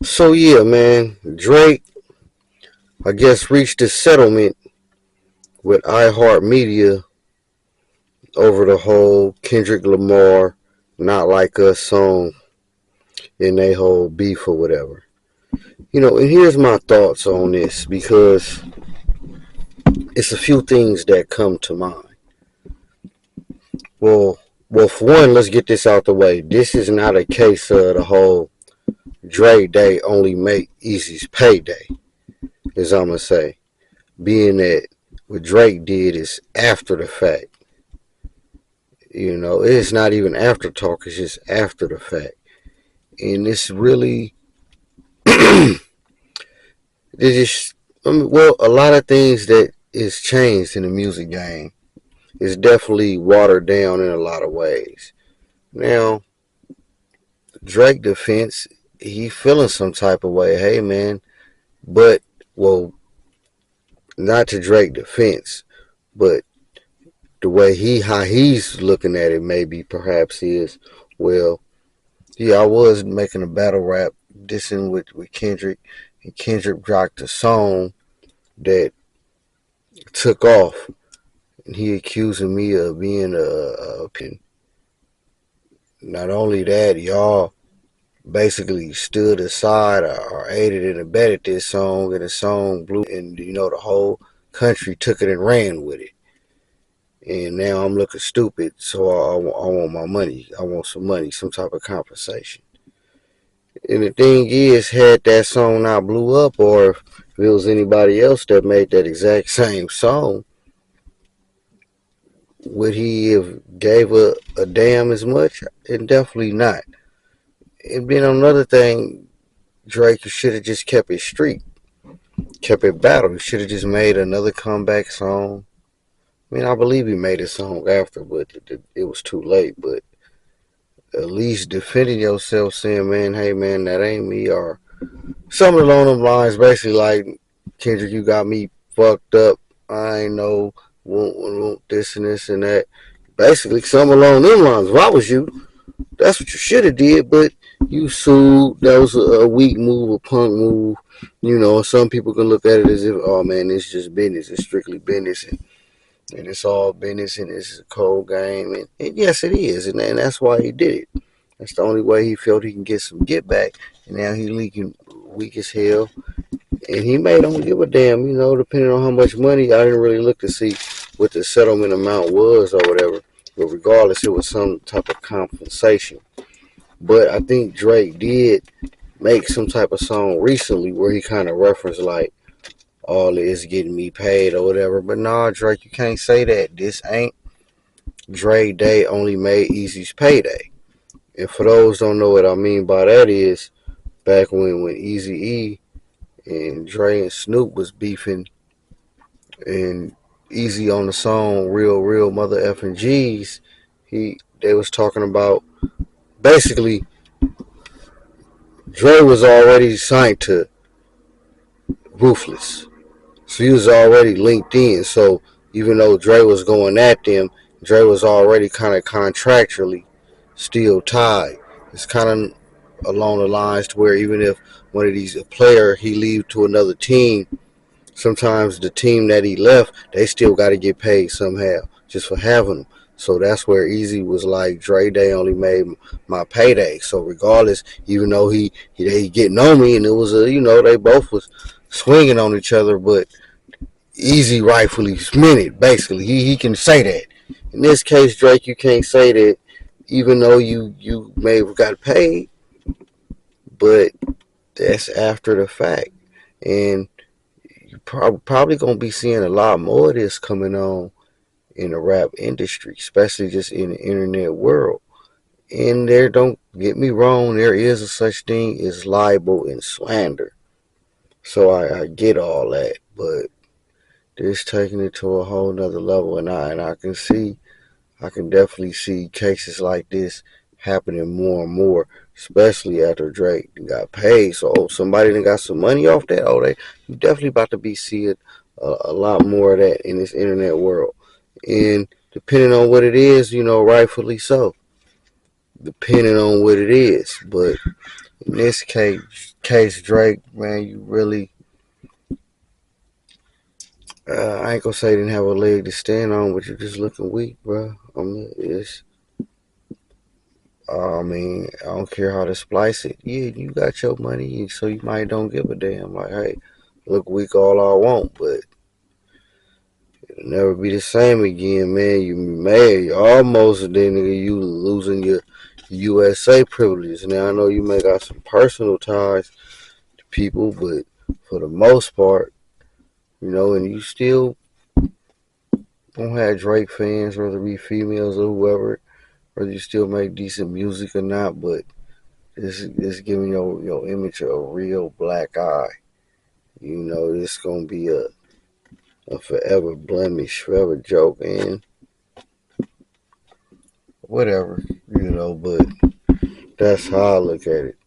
So yeah, man, Drake, I guess, reached a settlement with iHeartMedia over the whole Kendrick Lamar "Not Like Us" song and they whole beef or whatever. And here's my thoughts on this because it's a few things that come to mind. Well, for one, let's get this out the way. This is not a case of the whole Dre Day only make Easy's payday, as I'm gonna say. Being that what Drake did is after the fact. It's not even after talk, it's just after the fact. And it's really, it's just, well, a lot of things that is changed in the music game is definitely watered down in a lot of ways. Now, Drake defense, he feeling some type of way. Hey, man, but, well, not to Drake defense, but the way how he's looking at it maybe perhaps is, well, yeah, I was making a battle rap dissing with Kendrick, and Kendrick dropped a song that took off, and he accusing me of being a pin. Not only that, y'all basically stood aside or aided and abetted this song, and the song blew, and the whole country took it and ran with it. And now I'm looking stupid, so I want my money. I want some money, some type of compensation. And the thing is, had that song not blew up, or if it was anybody else that made that exact same song, would he have gave a damn as much? And definitely not. And then another thing, Drake should have just kept it street, kept it battle. He should have just made another comeback song. I mean, I believe he made a song after, but it was too late. But at least defending yourself, saying, "Man, hey, man, that ain't me," or something along them lines. Basically, like, Kendrick, you got me fucked up. I ain't know, want this and this and that. Basically, something along them lines. If I was you, that's what you should have did. But you sued. That was a weak move, a punk move. Some people can look at it as if, oh man, it's just business. It's strictly business, and it's all business, and it's a cold game. And yes, it is, and that's why he did it. That's the only way he felt he can get some get back. And now he leaking weak as hell. And he may don't give a damn, depending on how much money. I didn't really look to see what the settlement amount was or whatever. But regardless, it was some type of compensation. But I think Drake did make some type of song recently where he kind of referenced like, all this getting me paid or whatever. But nah, Drake, you can't say that. This ain't Dre Day only made Easy's payday. And for those who don't know what I mean by that is, back when Easy E and Dre and Snoop was beefing, and Easy on the song Real Mother Effing G's, they was talking about basically Dre was already signed to Ruthless. So he was already linked in. So even though Dre was going at them, Dre was already kind of contractually still tied. It's kind of along the lines to where even if one of these a player he leave to another team, sometimes the team that he left, they still got to get paid somehow just for having him. So that's where Easy was like, Dre Day only made my payday. So regardless, even though he getting on me, and it was they both was swinging on each other, but Easy rightfully meant it. Basically, he can say that. In this case, Drake, you can't say that, even though you may have got paid, but that's after the fact, and you probably gonna be seeing a lot more of this coming on in the rap industry, especially just in the internet world. And there, don't get me wrong, there is a such thing as libel and slander. So I get all that, but this taking it to a whole nother level, and I can definitely see cases like this happening more and more, especially after Drake got paid. So somebody that got some money off that, they you definitely about to be seeing a lot more of that in this internet world. And depending on what it is, rightfully so. Depending on what it is, but in this case, Drake, man, you really, I ain't gonna say you didn't have a leg to stand on, but you're just looking weak, bro. I mean, I don't care how to splice it. Yeah, you got your money, so you might don't give a damn. Like, hey, look weak all I want, but it'll never be the same again, man. You mad, you almost then nigga, you losing your USA privileges. Now I know you may got some personal ties to people, but for the most part, and you still gonna have Drake fans, whether it be females or whoever, whether you still make decent music or not, but it's giving your image a real black eye. It's gonna be a forever blemish, forever joke, and whatever, but that's how I look at it.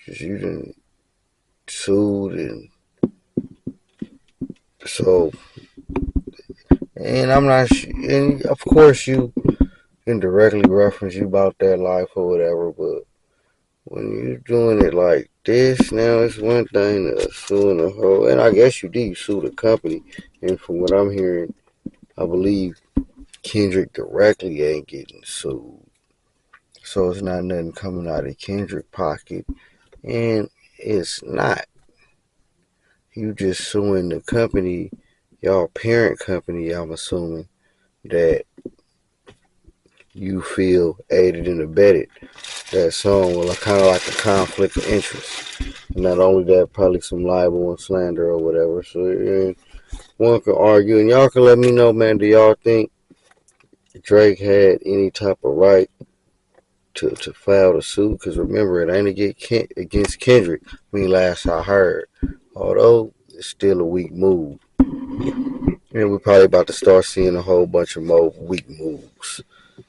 Cause you done sued, and so, and I'm not, and of course you can directly reference you about that life or whatever, but when you're doing it like this, now it's one thing to suing the whole, and I guess you did sue the company, and from what I'm hearing, I believe Kendrick directly ain't getting sued. So it's not nothing coming out of Kendrick's pocket. And it's not. You just suing the company, y'all parent company, I'm assuming, that you feel aided and abetted that song. Well, kind of like a conflict of interest. And not only that, probably some libel and slander or whatever. So one can argue, and y'all can let me know, man, do y'all think Drake had any type of right to file the suit? Because remember, it ain't against Kendrick. I mean, last I heard. Although it's still a weak move. And we're probably about to start seeing a whole bunch of more weak moves.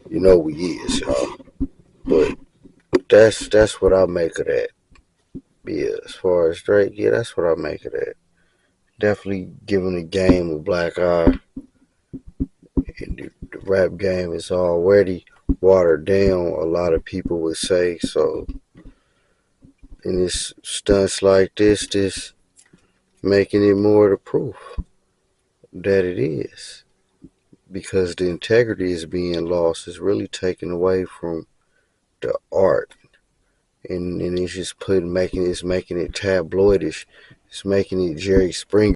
You know we is, y'all. But that's what I make of that. Yeah, as far as Drake, yeah, that's what I make of that. Definitely giving the game a black eye. And the rap game is already watered down, a lot of people would say. So, and it's stunts like this making it more the proof that it is. Because the integrity is being lost. It's really taken away from the art. And it's just making it tabloidish. It's making it Jerry Springer.